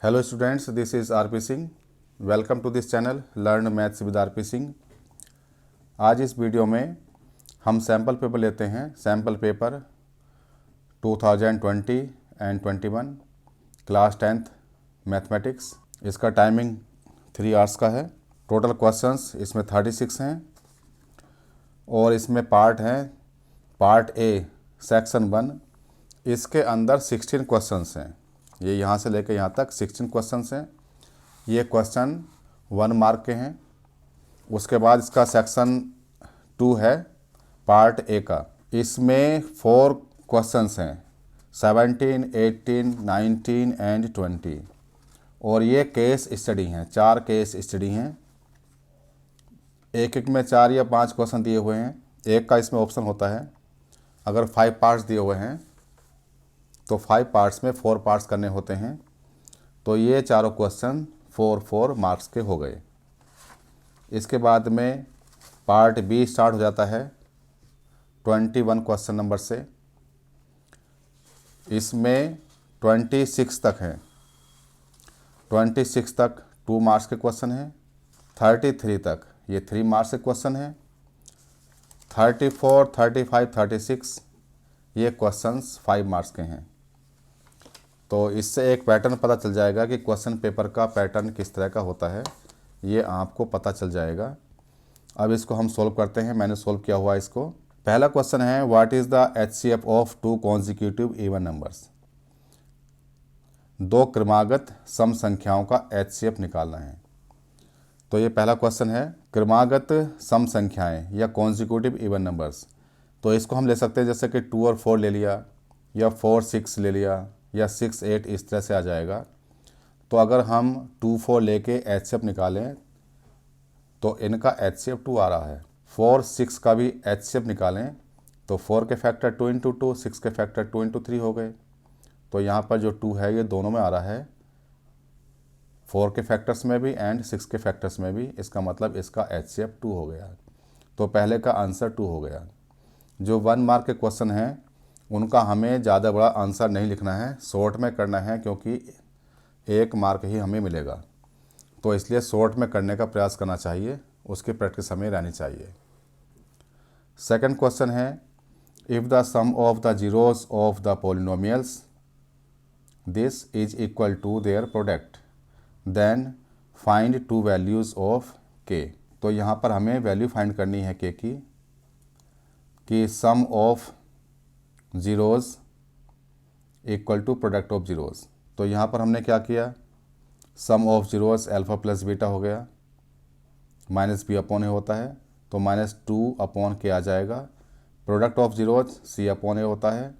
Hello students, this is RP Singh. Welcome to this channel learn maths with RP Singh. आज इस video में हम सैम्पल पेपर लेते हैं। Sample paper 2020 and 21 class 10th mathematics. इसका टाइमिंग 3 आवर्स का है। टोटल क्वेश्चंस इसमें 36 हैं और इसमें पार्ट हैं। पार्ट ए सेक्शन 1, इसके अंदर 16 क्वेश्चंस हैं। ये यहाँ से लेकर यहाँ तक 16 क्वेश्चंस हैं। ये क्वेश्चन 1 मार्क के हैं। उसके बाद इसका सेक्शन 2 है पार्ट ए का। इसमें 4 क्वेश्चंस हैं, 17, 18, 19 एंड 20। और ये केस स्टडी हैं, 4 केस स्टडी हैं। एक एक में 4 या 5 क्वेश्चन दिए हुए हैं। एक का इसमें ऑप्शन होता है। अगर 5 पार्ट्स दिए हुए हैं तो 5 पार्ट्स में 4 पार्ट्स करने होते हैं। तो ये चारों क्वेश्चन 4 मार्क्स के हो गए। इसके बाद में पार्ट बी स्टार्ट हो जाता है 21 क्वेश्चन नंबर से। इसमें 26 तक हैं। 26 तक 2 मार्क्स के क्वेश्चन हैं। 33 तक ये 3 मार्क्स के क्वेश्चन हैं। 34, 35, 36 ये क्वेश्चंस 5 मार्क्स के हैं। तो इससे एक पैटर्न पता चल जाएगा कि क्वेश्चन पेपर का पैटर्न किस तरह का होता है, ये आपको पता चल जाएगा। अब इसको हम सोल्व करते हैं। मैंने सोल्व किया हुआ इसको। पहला क्वेश्चन है, what is the HCF of 2 consecutive even numbers. 2 क्रमागत सम संख्याओं का HCF निकालना है। तो ये पहला क्वेश्चन है, क्रमागत सम संख्याएं या कॉन्जिक्यूटिव इवन नंबर्स। तो इसको हम ले सकते हैं जैसे कि 2 और 4 ले लिया, या 4, 6 ले लिया, या 6, 8, इस तरह से आ जाएगा। तो अगर हम 2, 4 लेके HCF निकालें तो इनका HCF 2 आ रहा है। 4, 6 का भी HCF निकालें तो 4 के फैक्टर 2 इंटू 2, 6 के फैक्टर 2 इंटू 3 हो गए। तो यहाँ पर जो 2 है ये दोनों में आ रहा है, 4 के फैक्टर्स में भी एंड 6 के फैक्टर्स में भी। इसका मतलब इसका HCF 2 हो गया। तो पहले का आंसर 2 हो गया। जो 1 मार्क के क्वेश्चन हैं उनका हमें ज़्यादा बड़ा आंसर नहीं लिखना है, शॉर्ट में करना है, क्योंकि 1 मार्क ही हमें मिलेगा। तो इसलिए शॉर्ट में करने का प्रयास करना चाहिए, उसकी प्रैक्टिस हमें रहनी चाहिए। सेकंड क्वेश्चन है, if the sum of the zeros of the polynomials this is equal to their product then find 2 values of k. तो यहाँ पर हमें वैल्यू फाइंड करनी है के की, कि sum of zeros equal to product of zeros. तो यहाँ पर हमने क्या किया, sum of zeros alpha plus beta हो गया, माइनस बी अपॉन ए होता है तो -2 अपॉन के आ जाएगा। Product of zeros C upon A होता है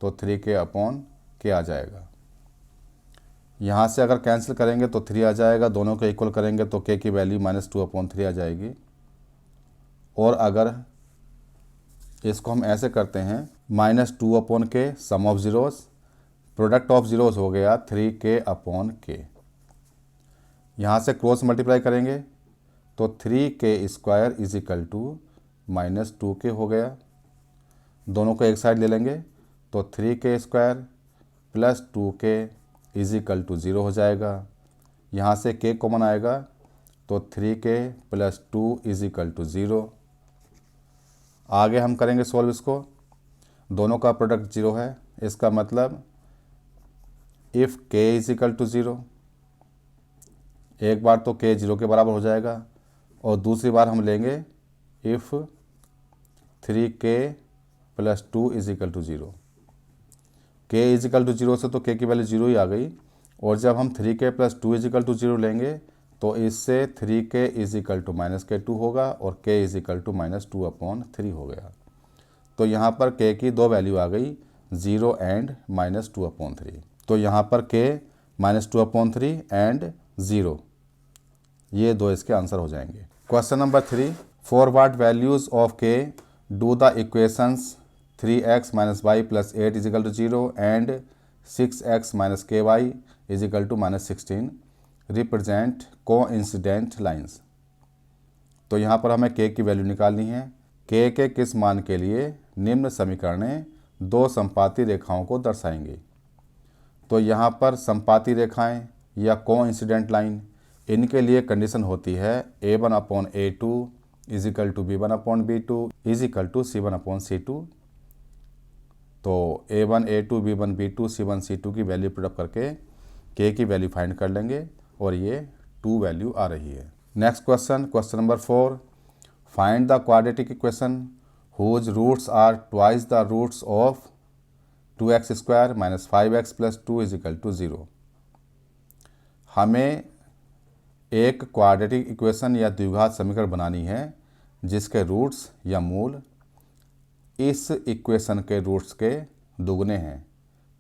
तो 3k अपॉन के आ जाएगा। यहाँ से अगर कैंसिल करेंगे तो 3 आ जाएगा, दोनों को इक्वल करेंगे तो के की वैल्यू -2 अपॉन 3 आ जाएगी। और अगर इसको हम ऐसे करते हैं, -2 अपॉन के sum of zeroes, product of zeroes हो गया 3k अपॉन के। यहाँ से क्रॉस मल्टीप्लाई करेंगे तो 3k square is equal to -2k हो गया। दोनों को एक साइड ले लेंगे तो 3k square plus 2k is equal to 0 हो जाएगा। यहाँ से k कॉमन आएगा तो 3k plus 2 is equal to 0। आगे हम करेंगे सॉल्व इसको। दोनों का प्रोडक्ट 0 है, इसका मतलब if k is equal to 0, एक बार तो k 0 के बराबर हो जाएगा और दूसरी बार हम लेंगे if 3k plus 2 is equal to 0। k is equal to 0 से तो k की वैल्यू 0 ही आ गई। और जब हम 3k plus 2 is equal to 0 लेंगे तो इससे 3k is equal to -k2 होगा और k is equal to -2 upon 3 हो गया। तो यहाँ पर k की 2 वैल्यू आ गई, 0 एंड -2 अपॉन 3। तो यहाँ पर k -2 अपॉन 3 एंड 0, ये 2 इसके आंसर हो जाएंगे। Question number 3, for what values of k do the equations 3x - y + 8 is equal to 0 and 6x - ky is equal to -16 represent coincident lines. तो यहाँ पर हमें k की वैल्यू निकालनी है। k के किस मान के लिए निम्न समीकरणें 2 समपाती रेखाओं को दर्शाएंगे। तो यहाँ पर समपाती रेखाएं या कोइंसिडेंट लाइन, इनके लिए कंडीशन होती है A1/A2 is equal to B1/B2 is equal to C1/C2। तो A1, A2, B1, B2, C1, C2 की वैल्यू पुटअप करके K की वैल्यू फाइंड कर लेंगे और ये 2 वैल्यू आ रही है। Next question, question number 4, find the quadratic equation whose roots are twice the roots of 2x² - 5x + 2 is equal to 0। हमें एक क्वाड्रेटिक इक्वेशन या द्विघात समीकरण बनानी है जिसके रूट्स या मूल इस इक्वेशन के रूट्स के दुगने हैं।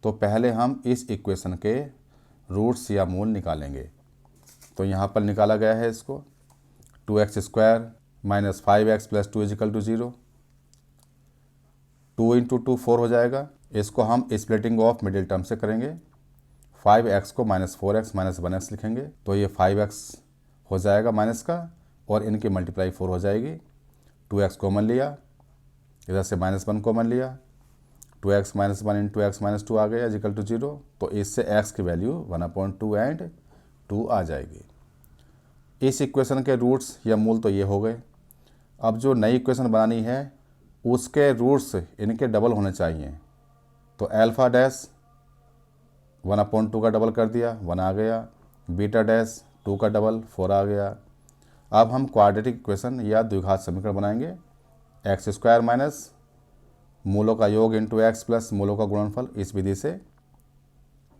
तो पहले हम इस इक्वेशन के रूट्स या मूल निकालेंगे। तो यहाँ पर निकाला गया है इसको 2x² - 5x + 2 is equal to 0। 2 × 2 4 हो जाएगा। इसको हम स्प्लिटिंग ऑफ मिडिल टर्म से करेंगे। 5x को -4x - 1x लिखेंगे तो ये 5x हो जाएगा माइनस का और इनकी मल्टीप्लाई 4 हो जाएगी। 2x कॉमन लिया, इधर से -1 कॉमन लिया, 2x - 1 × x - 2 आ गया इज इक्वल टू 0। तो इससे x की वैल्यू 1/2 एंड 2 आ जाएगी। इस इक्वेशन के रूट्स या मूल तो ये हो गए। अब जो नई इक्वेशन बनानी है उसके रूट्स इनके डबल होने चाहिए। तो अल्फ़ा डैश 1/2 का डबल कर दिया 1 आ गया, बीटा डैश 2 का डबल 4 आ गया। अब हम क्वाड्रेटिक इक्वेशन या द्विघात समीकरण बनाएंगे। x² माइनस मूलों का योग इंटू x प्लस मूलों का गुणनफल इस विधि से।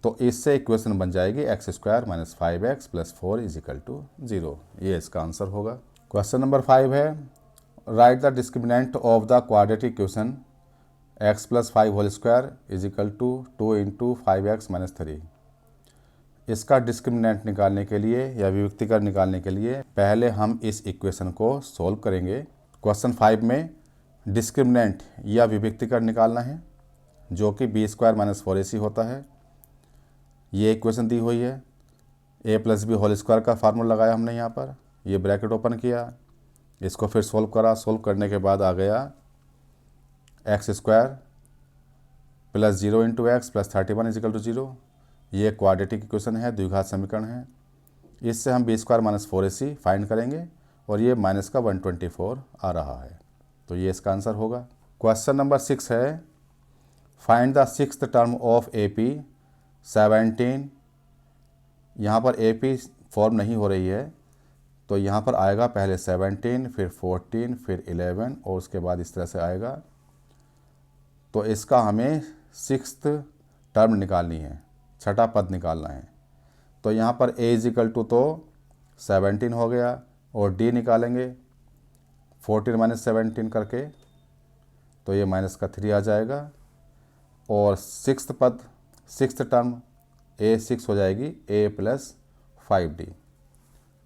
तो इससे इक्वेशन बन जाएगी x² - 5x + 4 is equal to 0। ये इसका आंसर होगा। क्वेश्चन नंबर 5 है, write the discriminant of the quadratic equation x + 5² is equal to 2 × 5x - 3। इसका डिस्क्रिमिनेंट निकालने के लिए या विभक्तिकर निकालने के लिए पहले हम इस इक्वेशन को सॉल्व करेंगे। क्वेश्चन 5 में डिस्क्रिमिनेंट या विभक्तिकर निकालना है जो कि b² - 4ac होता है। ये इक्वेशन दी हुई है। a + b² का फार्मूला लगाया हमने यहाँ पर, ये ब्रैकेट ओपन किया, इसको फिर सोल्व करा। सोल्व करने के बाद आ गया x² + 0 × x + 31 is equal to 0। ये क्वाड्रेटिक इक्वेशन है, द्विघात समीकरण है। इससे हम b² - 4ac फाइंड करेंगे और ये माइनस का 124 आ रहा है। तो ये इसका आंसर होगा। क्वेश्चन नंबर 6 है, find the sixth term of AP 17। यहाँ पर AP फॉर्म नहीं हो रही है तो यहाँ पर आएगा पहले 17 फिर 14 फिर 11 और उसके बाद इस तरह से आएगा। तो इसका हमें सिक्स्थ टर्म निकालनी है, छठा पद निकालना है। तो यहाँ पर A इज इक्वल टू तो 17 हो गया और D निकालेंगे 14 - 17 करके, तो ये माइनस का 3 आ जाएगा। और सिक्स्थ पद, सिक्स्थ टर्म A 6 हो जाएगी A + 5D।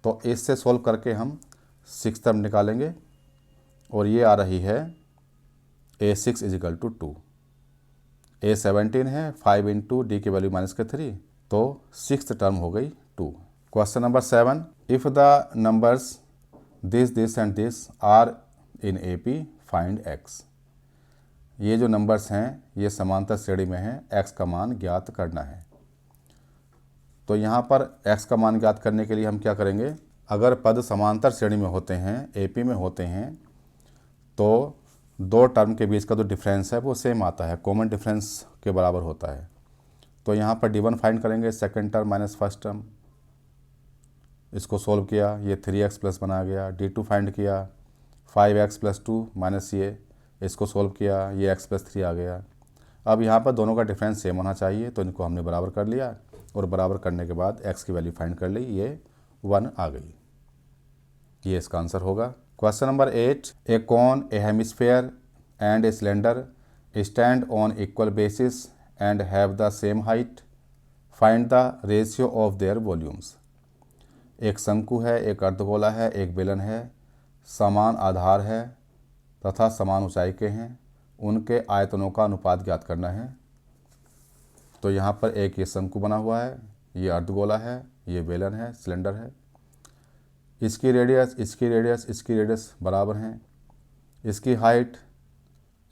तो इससे सोल्व करके हम सिक्स्थ टर्म निकालेंगे और ये आ रही है A6 is equal to 2। A 17 है, 5 × D की वैल्यू -3, तो सिक्स्थ टर्म हो गई 2। Question number 7, if the numbers this and this are in AP find x। ये जो नंबर्स हैं ये समांतर श्रेणी में हैं, x का मान ज्ञात करना है। तो यहाँ पर x का मान ज्ञात करने के लिए हम क्या करेंगे, अगर पद समांतर श्रेणी में होते हैं, AP में होते हैं, तो दो टर्म के बीच का जो डिफरेंस है वो सेम आता है, कॉमन डिफरेंस के बराबर होता है। तो यहाँ पर D1 फाइंड करेंगे, second term minus first term. इसको सोल्व किया, ये 3x + 1 आ गया। D2 फाइंड किया, 5x + 2 माइनस ये, इसको सोल्व किया, ये x + 3 आ गया। अब यहाँ पर दोनों का डिफरेंस सेम होना चाहिए, तो इनको हमने बराबर कर लिया और बराबर करने के बाद x की वैल्यू फाइंड कर ली, ये 1 आ गई। ये इसका आंसर होगा। Question number 8, a cone, a hemisphere and a cylinder stand on equal bases and have the same height, find the ratio of their volumes. एक शंकु है, एक अर्धगोला है, एक बेलन है, समान आधार है तथा समान ऊंचाई के हैं, उनके आयतनों का अनुपात ज्ञात करना है। तो यहाँ पर एक ये शंकु बना हुआ है, ये अर्धगोला है, ये बेलन है, सिलेंडर है। इसकी रेडियस, इसकी रेडियस, इसकी रेडियस बराबर हैं। इसकी हाइट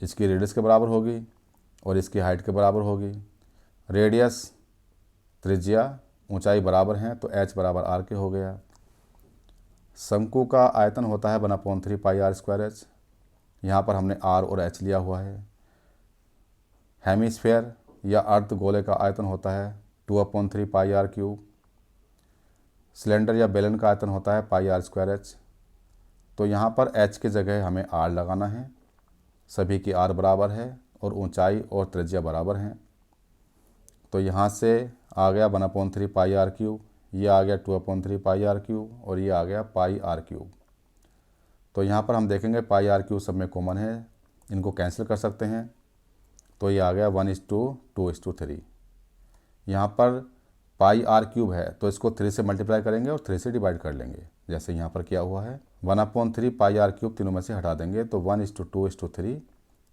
इसकी रेडियस के बराबर होगी और इसकी हाइट के बराबर होगी। रेडियस त्रिज्या ऊंचाई बराबर हैं तो h बराबर r के हो गया। शंकु का आयतन होता है 1/3 पाई r स्क्वायर एच, यहाँ पर हमने r और h लिया हुआ है। हेमिस्फेयर या अर्ध गोले का आयतन होता है 2/3 पाई r क्यूब। सिलेंडर या बेलन का आयतन होता है पाई r स्क्वायर एच। तो यहाँ पर h की जगह हमें r लगाना है। सभी की r बराबर है और ऊंचाई और त्रिज्या बराबर हैं। तो यहाँ से आ गया 1/3 पाई r क्यूब, ये आ गया 2/3 पाई r क्यूब और ये आ गया पाई r क्यूब। तो यहाँ पर हम देखेंगे पाई r क्यूब सब में कॉमन है, इनको कैंसिल कर सकते हैं। तो ये आ गया 1:2:3। यहाँ पर पाई r क्यूब है तो इसको 3 से मल्टीप्लाई करेंगे और 3 से डिवाइड कर लेंगे, जैसे यहाँ पर किया हुआ है। 1/3 पाई r क्यूब तीनों में से हटा देंगे तो 1:2:3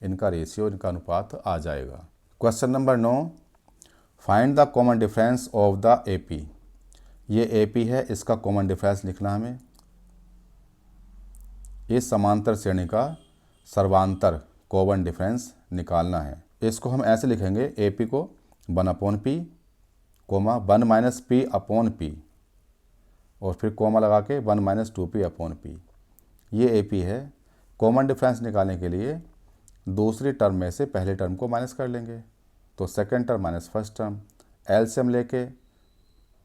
इनका रेशियो, इनका अनुपात आ जाएगा। Question number 9, find the common difference of the AP। ये AP है, इसका कॉमन डिफरेंस लिखना हमें। इस समांतर श्रेणी का सर्वांतर कॉमन डिफरेंस निकालना है। इसको हम ऐसे लिखेंगे, AP को 1/P, 1 - P/P और फिर कोमा लगा के 1 - 2P/P। ये AP है। कॉमन डिफरेंस निकालने के लिए दूसरी टर्म में से पहले टर्म को माइनस कर लेंगे, तो second term minus first term. LCM लेके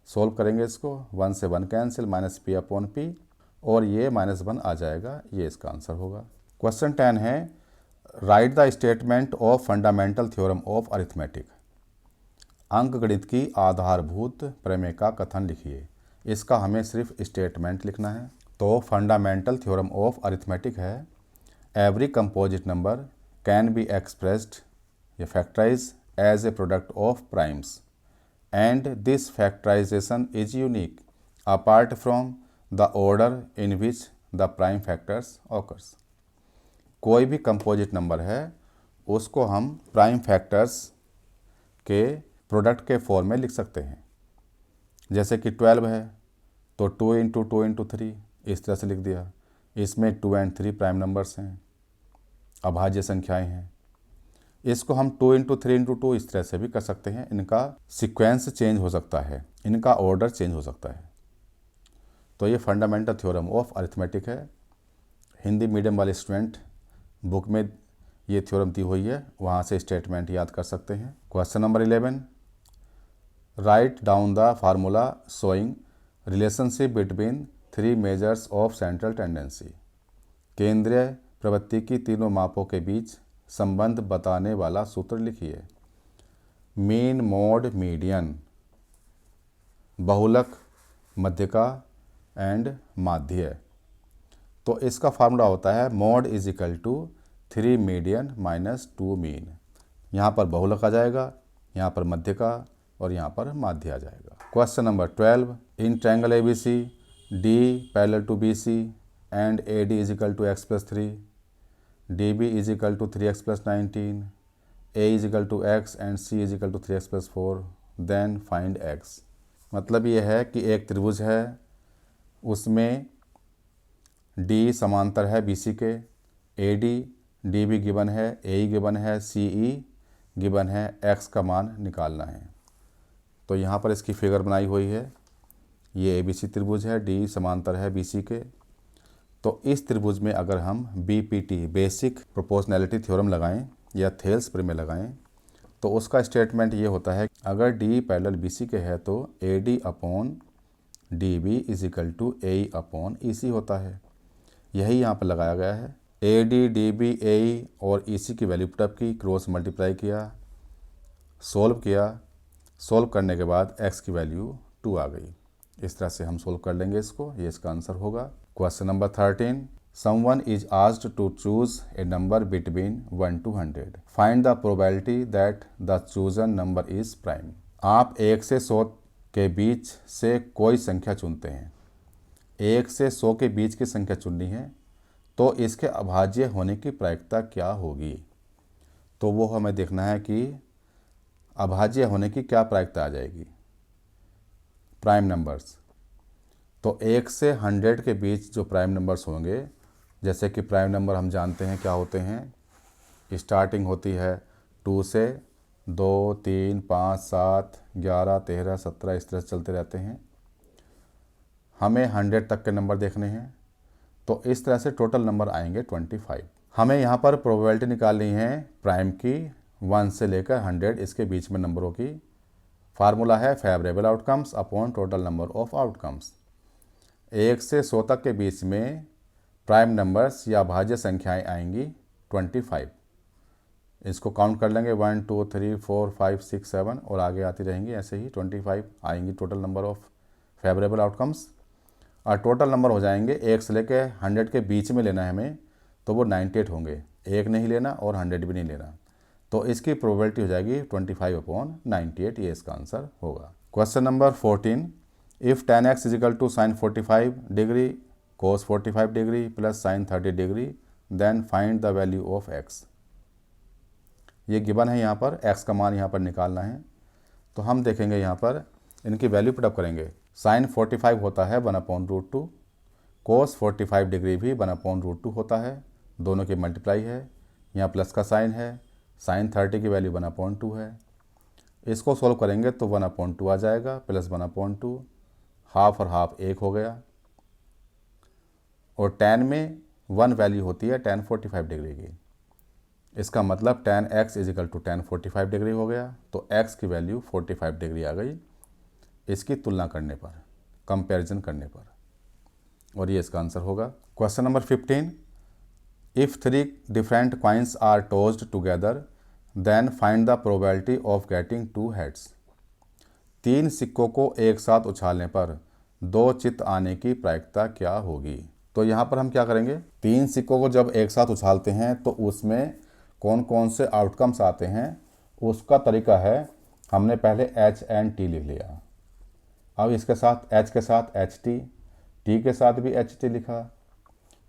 सोल्व करेंगे इसको, 1 से 1 कैंसिल, -P/P और ये -1 आ जाएगा। ये इसका आंसर होगा। क्वेश्चन 10 है, write the statement of fundamental theorem of arithmetic. अंकगणित की आधारभूत प्रमेय का कथन लिखिए। इसका हमें सिर्फ स्टेटमेंट लिखना है। तो फंडामेंटल थ्योरम ऑफ अरिथमेटिक है, every composite number can be expressed या factorise as a product of primes and this factorization is unique apart from the order in which the prime factors occurs। कोई भी composite number है उसको हम prime factors के product के form में लिख सकते हैं। जैसे कि 12 है तो 2 × 2 × 3 इस तरह से लिख दिया। इसमें 2 और 3 प्राइम नंबर्स हैं, अभाज्य संख्याएं हैं। इसको हम 2 × 3 × 2 इस तरह से भी कर सकते हैं। इनका सीक्वेंस चेंज हो सकता है, इनका ऑर्डर चेंज हो सकता है। तो ये फंडामेंटल थ्योरम ऑफ अरिथमेटिक है। हिंदी मीडियम वाले स्टूडेंट बुक में ये थ्योरम दी हुई है, वहाँ से स्टेटमेंट याद कर सकते हैं। Question number 11, write down the formula showing relationship between 3 measures of central tendency. केंद्रीय प्रवृत्ति की तीनों मापों के बीच संबंध बताने वाला सूत्र लिखिए। मीन, मोड, मीडियन, बहुलक, मध्यका एंड माध्य। तो इसका फार्मूला होता है मोड = 3 मीडियन - 2 मीन। यहाँ पर बहुलक आ जाएगा, यहाँ पर मध्यका और यहाँ पर माध्य आ जाएगा। Question number 12, in triangle ABC D parallel to BC and AD = x+3, DB = 3x + 19, A = x and C = 3x + 4, then find x। मतलब ये है कि एक त्रिभुज है, उसमें D समांतर है BC के, AD, DB गिवन है, AE गिवन है, CE गिवन है, x का मान निकालना है। तो यहाँ पर इसकी फिगर बनाई हुई है। ये ABC त्रिभुज है, D समांतर है BC के। तो इस त्रिभुज में अगर हम BPT बेसिक प्रोपोर्शनैलिटी थ्योरम लगाएं या थेल्स प्रमेय लगाएं तो उसका स्टेटमेंट ये होता है, अगर D पैरेलल BC के है तो AD/DB = AE/EC होता है। यही यहाँ पर लगाया गया है। AD, DB, AE और EC की वैल्यू पुटअप की, क्रॉस मल्टीप्लाई किया, सोल्व किया। सोल्व करने के बाद x की वैल्यू 2 आ गई। इस तरह से हम सोल्व कर लेंगे इसको, ये इसका आंसर होगा। Question number 13, someone is asked to choose a number between 1 to 100. Find the probability that the chosen number is prime. आप 1 से 100 के बीच से कोई संख्या चुनते हैं। 1 से 100 के बीच की संख्या चुननी है, तो इसके अभाज्य होने की प्रायिकता क्या होगी। तो वो हमें देखना है कि अभाज्य होने की क्या प्रायिकता आ जाएगी। प्राइम नंबर्स, तो 1 से 100 के बीच जो प्राइम नंबर्स होंगे, जैसे कि प्राइम नंबर हम जानते हैं क्या होते हैं। स्टार्टिंग होती है 2 से, 2, 3, 5, 7, 11, 13, 17 इस तरह से चलते रहते हैं। हमें 100 तक के नंबर देखने हैं, तो इस तरह से टोटल नंबर आएंगे 25। हमें यहाँ पर प्रोबेबिलिटी निकालनी है प्राइम की 1 से लेकर 100 इसके बीच में नंबरों की। फार्मूला है favourable outcomes upon total number of outcomes. 1 से 100 तक के बीच में प्राइम नंबर्स या भाज्य संख्याएं आएंगी 25। इसको काउंट कर लेंगे 1, 2, 3, 4, 5, 6, 7 और आगे आती रहेंगी, ऐसे ही 25 आएंगी total number of favourable outcomes. और टोटल नंबर हो जाएंगे 1 से लेकर 100 के बीच में लेना है हमें, तो वो 98 होंगे। 1 नहीं लेना और 100 भी नहीं लेना, तो इसकी प्रोबेबिलिटी हो जाएगी 25/98। ये इसका आंसर होगा। Question number 14, if tan x equal to sine 45 degree cos 45 degree plus sine 30 degree then find the value of x। ये गिवन है, यहाँ पर x का मान यहाँ पर निकालना है। तो हम देखेंगे यहाँ पर इनकी वैल्यू पुटअप करेंगे। साइन 45 होता है 1/√2, cos 45 डिग्री भी 1/√2 होता है, दोनों की मल्टीप्लाई है। यहाँ प्लस का साइन है, साइन 30 की वैल्यू 1/2 है। इसको सॉल्व करेंगे तो 1/2 आ जाएगा, प्लस 1/2, हाफ और हाफ 1 हो गया। और tan में 1 वैल्यू होती है tan 45 डिग्री की। इसका मतलब tan x equal to tan 45 degree हो गया, तो x की वैल्यू 45 डिग्री आ गई इसकी तुलना करने पर, कंपैरिजन करने पर, और ये इसका आंसर होगा। Question number 15, if 3 different coins are tossed together then find the probability of getting 2 heads. 3 सिक्कों को एक साथ उछालने पर 2 चित्त आने की प्रायिकता क्या होगी। तो यहाँ पर हम क्या करेंगे, 3 सिक्कों को जब एक साथ उछालते हैं तो उसमें कौन कौन से आउटकम्स आते हैं उसका तरीका है, हमने पहले H and T लिख लिया। अब इसके साथ H के साथ HT, T के साथ भी HT लिखा,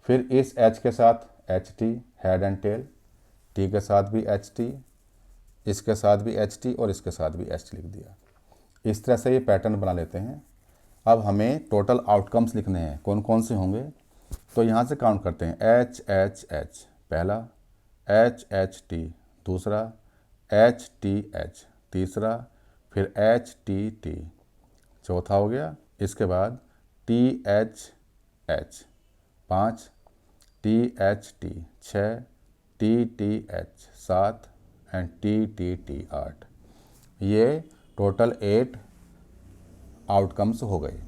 फिर इस H के साथ HT head and tail, T के साथ भी HT, इसके साथ भी HT और इसके साथ भी HT लिख दिया। इस तरह से ये पैटर्न बना लेते हैं। अब हमें टोटल आउटकम्स लिखने हैं, कौन कौन से होंगे। तो यहाँ से काउंट करते हैं, HHH पहला, HHT दूसरा, HTH तीसरा, फिर HTT चौथा हो गया। इसके बाद THH 5, THT 6, TTH 7 and TTT 8। ये टोटल 8 आउटकम्स हो गए।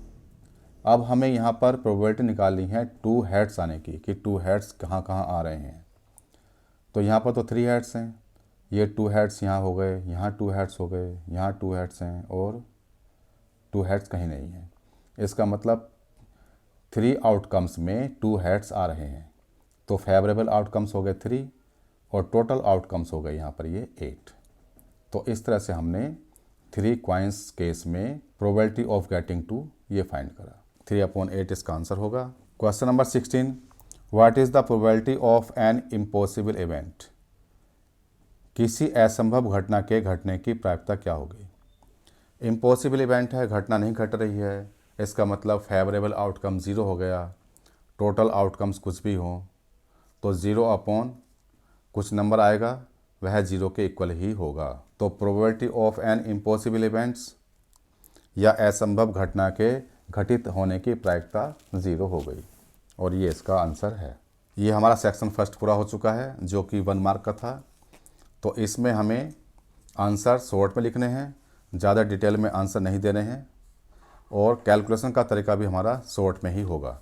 अब हमें यहाँ पर प्रोबेबिलिटी निकालनी है 2 हेड्स आने की, कि 2 हेड्स कहाँ कहाँ आ रहे हैं। तो यहाँ पर तो 3 हेड्स हैं, ये 2 हेड्स यहाँ हो गए, यहाँ 2 हेड्स हो गए, यहाँ 2 हेड्स हैं और 2 हेड्स कहीं नहीं है। इसका मतलब 3 आउटकम्स में 2 हेड्स आ रहे हैं। तो फेवरेबल आउटकम्स हो गए 3 और टोटल आउटकम्स हो गए यहाँ पर ये 8। तो इस तरह से हमने 3 कॉइन्स केस में प्रोबेबिलिटी ऑफ गेटिंग 2 ये फाइंड करा। 3/8 इसका आंसर होगा। Question number 16, what is the probability of an impossible event. किसी असंभव घटना के घटने की प्रायिकता क्या होगी। इम्पॉसिबल इवेंट है, घटना नहीं घट रही है, इसका मतलब फेवरेबल आउटकम 0 हो गया, टोटल आउटकम्स कुछ भी हों तो 0 अपॉन कुछ नंबर आएगा वह 0 के इक्वल ही होगा। तो probability of an impossible events या असंभव घटना के घटित होने की प्रायिकता 0 हो गई, और ये इसका आंसर है। ये हमारा सेक्शन फर्स्ट पूरा हो चुका है जो कि 1 मार्क का था। तो इसमें हमें आंसर शॉर्ट में लिखने हैं, ज़्यादा डिटेल में आंसर नहीं देने हैं, और कैलकुलेशन का तरीका भी हमारा शॉर्ट में ही होगा।